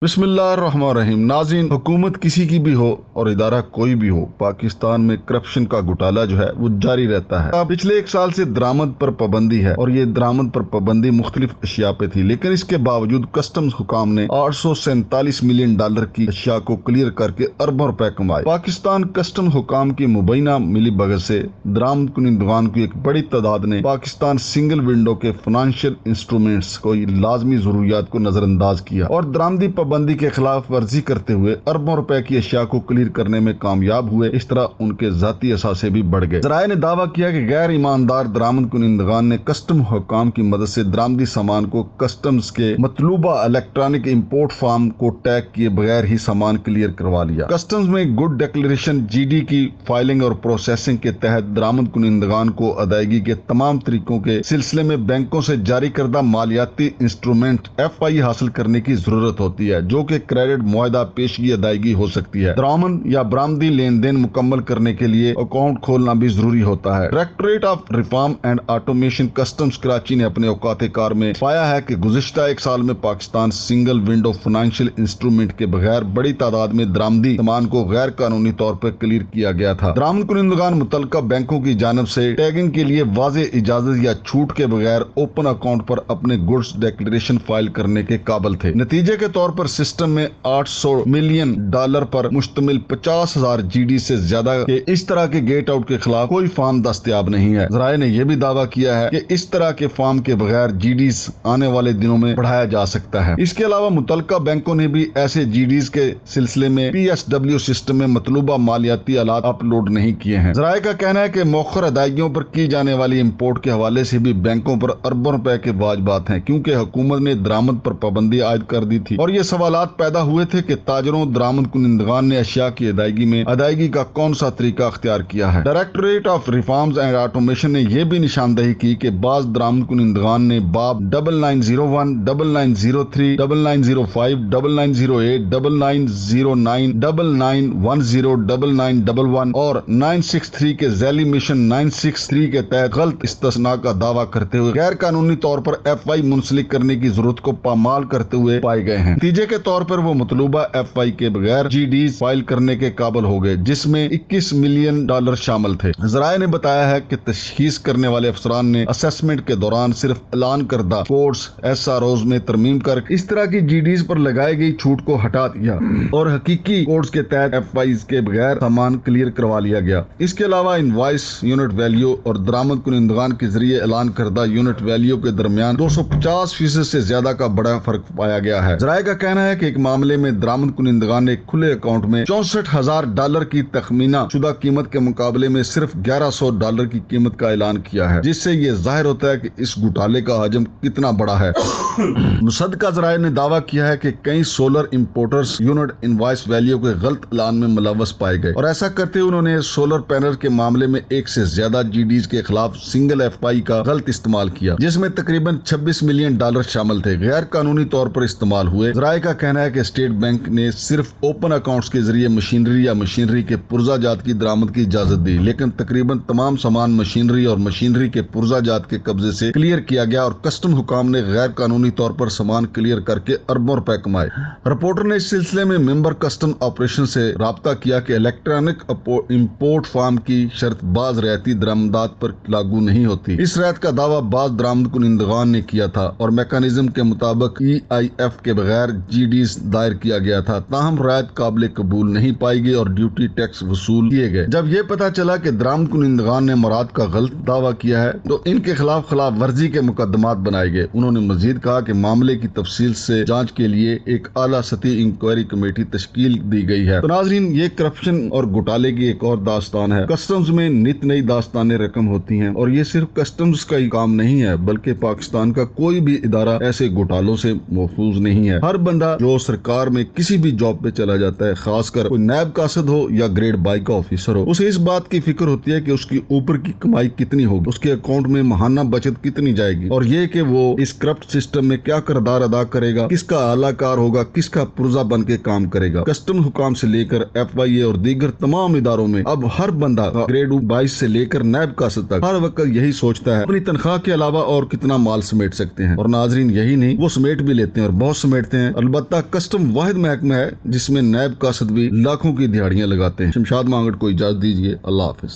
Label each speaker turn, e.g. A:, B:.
A: بسم اللہ الرحمن الرحیم۔ ناظرین، حکومت کسی کی بھی ہو اور ادارہ کوئی بھی ہو، پاکستان میں کرپشن کا گھوٹالا جو ہے وہ جاری رہتا ہے۔ پچھلے ایک سال سے درآمد پر پابندی ہے اور یہ درآمد پر پابندی مختلف اشیاء پہ تھی، لیکن اس کے باوجود کسٹمز حکام نے $847 ملین کی اشیاء کو کلیئر کر کے اربوں روپے کمائے۔ پاکستان کسٹم حکام کی مبینہ ملی بھگت سے درآمد کنندگان کی ایک بڑی تعداد نے پاکستان سنگل ونڈو کے فائنینشیل انسٹرومنٹس کو لازمی ضروریات کو نظر انداز کیا اور درآمدی پابندی کے خلاف ورزی کرتے ہوئے اربوں روپے کی اشیاء کو کلیئر کرنے میں کامیاب ہوئے۔ اس طرح ان کے ذاتی اثاثے بھی بڑھ گئے۔ ذرائع نے دعویٰ کیا کہ غیر ایماندار درآمد کنندگان نے کسٹم حکام کی مدد سے درآمدی سامان کو کسٹمز کے مطلوبہ الیکٹرانک امپورٹ فارم کو ٹیگ کیے بغیر ہی سامان کلیئر کروا لیا۔ کسٹمز میں گڈ ڈکلیریشن GD کی فائلنگ اور پروسیسنگ کے تحت درآمد کنندگان کو ادائیگی کے تمام طریقوں کے سلسلے میں بینکوں سے جاری کردہ مالیاتی انسٹرومنٹ FI حاصل کرنے کی ضرورت ہوتی ہے، جو کہ کریڈٹ معاہدہ پیشگی ادائیگی ہو سکتی ہے۔ درآمد یا برآمدی لین دین مکمل کرنے کے لیے اکاؤنٹ کھولنا بھی ضروری ہوتا ہے۔ Directorate of reform and automation customs Karachi نے اپنے اوقات کار میں پایا ہے کہ گزشتہ ایک سال میں Pakistan single window financial instrument کے بغیر بڑی تعداد میں درآمدی سامان کو غیر قانونی طور پر کلیئر کیا گیا تھا۔ درآمد کنندگان متعلقہ بینکوں کی جانب سے ٹیگنگ کے لیے واضح اجازت یا چھوٹ کے بغیر اوپن اکاؤنٹ پر اپنے گڈز ڈکلیریشن فائل کرنے کے قابل تھے۔ نتیجے کے طور پر سسٹم میں $800 ملین پر مشتمل 50,000 GD سے زیادہ کے اس طرح کے گیٹ آؤٹ کے خلاف کوئی فارم دستیاب نہیں ہے۔ ذرائع نے یہ بھی دعویٰ کیا ہے کہ اس طرح کے فارم کے بغیر GDs آنے والے دنوں میں بڑھایا جا سکتا ہے۔ اس کے علاوہ متعلقہ بینکوں نے بھی ایسے GDs کے سلسلے میں PSW سسٹم میں مطلوبہ مالیاتی آلات اپلوڈ نہیں کیے ہیں۔ ذرائع کا کہنا ہے کہ مؤخر ادائیگیوں پر کی جانے والی امپورٹ کے حوالے سے بھی بینکوں پر اربوں روپے کے واجبات ہیں، کیونکہ حکومت نے درآمد پر پابندی عائد کر دی تھی اور یہ سوالات پیدا ہوئے تھے کہ تاجروں درآمد کنندگان نے اشیاء کی ادائیگی کا کون سا طریقہ اختیار کیا ہے۔ Directorate of reforms and automation نے یہ بھی نشاندہی کی کہ بعض درآمد کنندگان نے باب 9901 9903 9905 9908 9909 9910 9911 اور 963 کے ذیلی مشن 963 کے تحت غلط استثناء کا دعویٰ کرتے ہوئے غیر قانونی طور پر FI منسلک کرنے کی ضرورت کو پامال کرتے ہوئے پائے گئے ہیں۔ نتیجے کے طور پر وہ مطلوبہ FI کے بغیر GDs فائل کرنے کے قابل ہو گئے، جس میں $21 ملین شامل تھے۔ ذرائع نے بتایا ہے کہ تشخیص کرنے والے افسران نے اسسمنٹ کے دوران صرف اعلان کردہ کوڈز SROs میں ترمیم کر اس طرح کی GDs پر لگائی گئی چھوٹ کو ہٹا دیا اور حقیقی کوڈز کے تحت FIs کے بغیر سامان کلیئر کروا لیا گیا۔ اس کے علاوہ انوائس یونٹ ویلیو اور درآمد کنندگان کے ذریعے اعلان کردہ یونٹ ویلیو کے درمیان 250% سے زیادہ کا بڑا فرق پایا گیا ہے۔ ذرائع کا کہنا ہے کہ ایک معاملے میں درآمد کنندگان نے کھلے اکاؤنٹ میں $64,000 کی تخمینہ شدہ قیمت کے مقابلے میں صرف $1,100 کی قیمت کا اعلان کیا ہے، جس سے یہ ظاہر ہوتا ہے کہ اس گھوٹالے کا حجم کتنا بڑا ہے۔ مصدقہ ذرائع نے دعویٰ کیا ہے کہ کئی solar importers unit invoice value کے غلط اعلان میں ملوث پائے گئے اور ایسا کرتے انہوں نے سولر پینل کے معاملے میں ایک سے زیادہ GDs کے خلاف سنگل FI کا غلط استعمال کیا، جس میں تقریباً $26 ملین شامل تھے، غیر قانونی طور پر استعمال ہوئے۔ ذرائع کا کہنا ہے کہ اسٹیٹ بینک نے صرف اوپن اکاؤنٹس کے ذریعے مشینری کے پرزہ جات کی درآمد کی اجازت دی، لیکن تقریباً تمام سامان مشینری اور مشینری کے پرزہ جات کے قبضے سے کلیئر کیا گیا اور کسٹم حکام نے غیر قانونی طور پر سامان کلیئر کر کے اربوں روپے کمائے۔ رپورٹر نے اس سلسلے میں ممبر کسٹم آپریشن سے رابطہ کیا کہ الیکٹرانک امپورٹ فارم کی شرط بعض رعایتی درآمدات پر لاگو نہیں ہوتی۔ اس رعایت کا دعویٰ بعض درآمد کنندگان نے کیا تھا اور میکانزم کے مطابق EIF کے بغیر GDs دائر کیا گیا تھا، تاہم رعایت قابل قبول نہیں پائی گئی اور ڈیوٹی ٹیکس وصول کیے گئے۔ جب یہ پتہ چلا کہ درآمد کنندگان نے مراد کا غلط دعویٰ کیا ہے تو ان کے خلاف ورزی کے مقدمات بنائے گئے۔ انہوں نے مزید کہا کہ معاملے کی تفصیل سے جانچ کے لیے ایک اعلیٰ سطحی انکوائری کمیٹی تشکیل دی گئی ہے۔ تو ناظرین، یہ کرپشن اور گھوٹالے کی ایک اور داستان ہے۔ کسٹمز میں نت نئی داستانیں رقم ہوتی ہیں اور یہ صرف کسٹمز کا ہی کام نہیں ہے، بلکہ پاکستان کا کوئی بھی ادارہ ایسے گھوٹالوں سے محفوظ نہیں ہے۔ ہر بندہ جو سرکار میں کسی بھی جاب پہ چلا جاتا ہے، خاص کر کوئی نیب قاصد ہو یا گریڈ 22 کا آفیسر ہو، اسے اس بات کی فکر ہوتی ہے کہ اس کی اوپر کی کمائی کتنی ہوگی، اس کے اکاؤنٹ میں ماہانہ بچت کتنی جائے گی، اور یہ کہ وہ اس کرپٹ سسٹم میں کیا کردار ادا کرے گا، کس کا اعلی کار ہوگا، کس کا پرزہ بن کے کام کرے گا۔ کسٹم حکام سے لے کر FIA اور دیگر تمام اداروں میں اب ہر بندہ گریڈ 22 سے لے کر نیب قاصد تک ہر وقت یہی سوچتا ہے اپنی تنخواہ کے علاوہ اور کتنا مال سمیٹ سکتے ہیں، اور ناظرین یہی نہیں، وہ سمیٹ بھی لیتے ہیں اور بہت سمیٹتے ہیں اور البتہ کسٹم واحد محکمہ ہے جس میں نیب قاصد بھی لاکھوں کی دہاڑیاں لگاتے ہیں۔ شمشاد مانگٹ کو اجازت دیجیے، اللہ حافظ۔